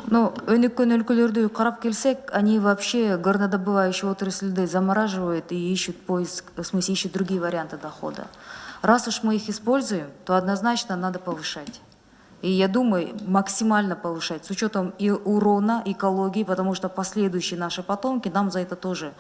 Ну, өнүккөн өлкөлөрдү карап келсек, они вообще горнодобывающие отрасли замораживают и ищут поиск, в смысле ищут другие варианты дохода. Раз уж мы их используем, то однозначно надо повышать. И я думаю, максимально повышать, с учетом и урона экологии, потому что последующие наши потомки нам за это тоже,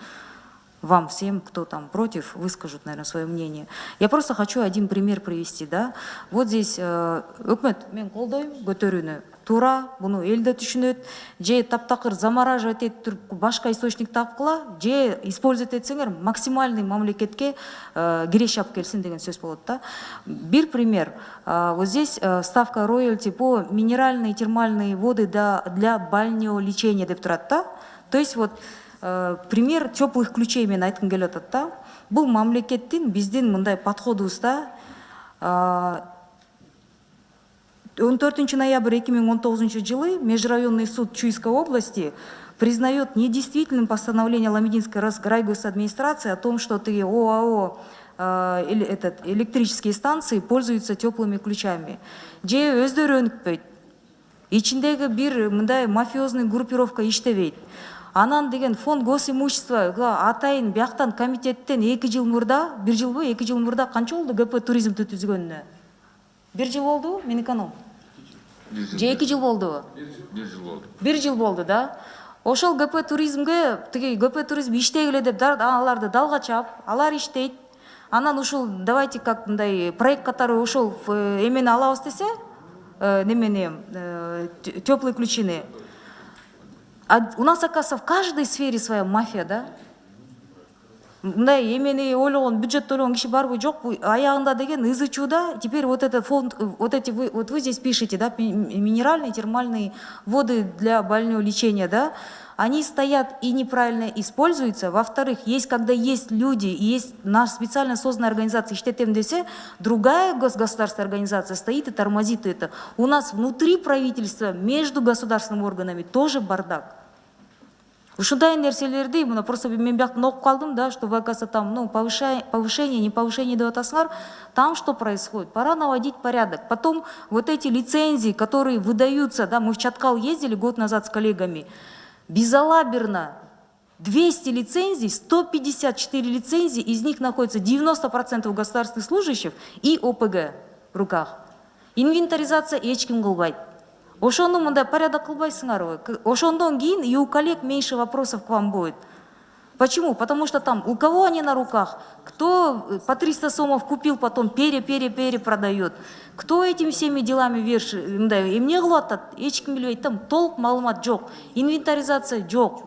вам всем, кто там против, выскажут, наверное, свое мнение. Я просто хочу один пример привести, да. Вот здесь өкмөт мен колдойм көтөрүүнү. Тура, буну элде түшүнөт, же таптакыр замораживать этип туруп башка источник тапкыла, же использовать этсеңер максимальный мамлекетке киреше алып келсин деген сөз болот да. Бир пример. Вот здесь ставка роялти по минеральные термальные воды для бальнеолечения деп турат да. То есть вот пример теплых ключей мен айткым келип атат да. Бул мамлекеттин биздин мындай подходубузда 14 ноября 2019 жылы Межрайонный суд Чуйской области признает недействительным постановление Ламединской райгосадминистрации о том, что ОАО электрические станции пользуются теплыми ключами. Же өздөрү өнүкпөйт. Ичиндеги бир мындай мафиозный группировка иштебейт. Анан деген фонд госимущества атайын бияктан комитеттен 2 жыл мурда, 1 жылбы, 2 жыл мурда канча болду ГП туризмди түзгөнүнө? 1 жыл болду, мен эконом. Же 2 жыл болду? 1 жыл болду. 1 жыл болду, да. Ошол ГП туризмге, ГП туризм иштегиле деп аларды далга чап, алар иштейт. Анан ушул давайте как мындай проект катары ошол эмени алабыз десе, немени теплые ключины. А у нас, оказывается, в каждой сфере своя мафия, да? Мындай эмени ойлогон, бюджет ойлогон киши барбы, жок, аягында деген ызы чууда. Теперь вот этот фонд, вот вы здесь пишете, да, минеральные, термальные воды для бальнеолечения, да? Они стоят и неправильно используются. Во-вторых, когда есть люди, и есть наша специально созданная организация, иштетем десе, другая государственная организация стоит и тормозит это. У нас внутри правительства, между государственными органами тоже бардак. Ушундай нерселерди, просто мен бияктан окуп калдым, да, что оказывается там, ну, повышение, не повышение деп атасыңар, там что происходит? Пора наводить порядок. Потом вот эти лицензии, которые выдаются, да, мы в Чаткал ездили год назад с коллегами, безалаберно 200 лицензий, 154 лицензии, из них находится 90% государственных служащих и ОПГ в руках. Инвентаризация эч ким кылбайт. Ошону мындай порядок кылбайсыңарбы? Ошондон кийин и у коллег меньше вопросов к вам будет. Почему? Потому что там у кого они на руках, кто по 300 сомов купил, потом перепродает, кто этими всеми делами вершит, эмне кылып атат, эч ким билбейт, там толук маалымат жок, инвентаризация жок.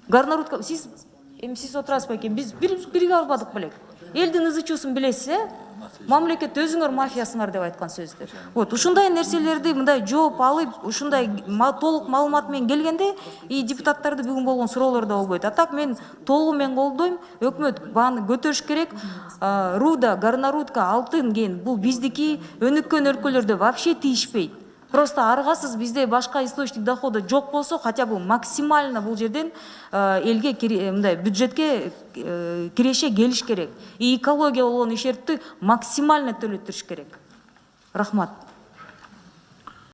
Горнорудка, сиз отурасызбы экен, биз бирге албадык белек. Элдин ызы чуусун билесиз, мамлекет өзүңөр мафиясыңар деп айткан сөздөр. Вот, ушундай нерселерди мындай жооп алып, ушундай толук маалымат менен келгенде, и депутаттарды бүгүн болгон суроолор да болбойт. А так мен толугу менен колдойм, өкмөт бааны көтөрүш керек. Руда, Горнорудка, Алтын кен, бул биздики, өнүккөн өлкөлөрдө вообще тийишпейт. Просто аргасыз бизде башка источник дохода жок болсо, хотя бы максимально бул жерден элге мындай бюджетке киреше келиш керек. И экология болгон ишерти максимально төлөттүрүш керек. Рахмат.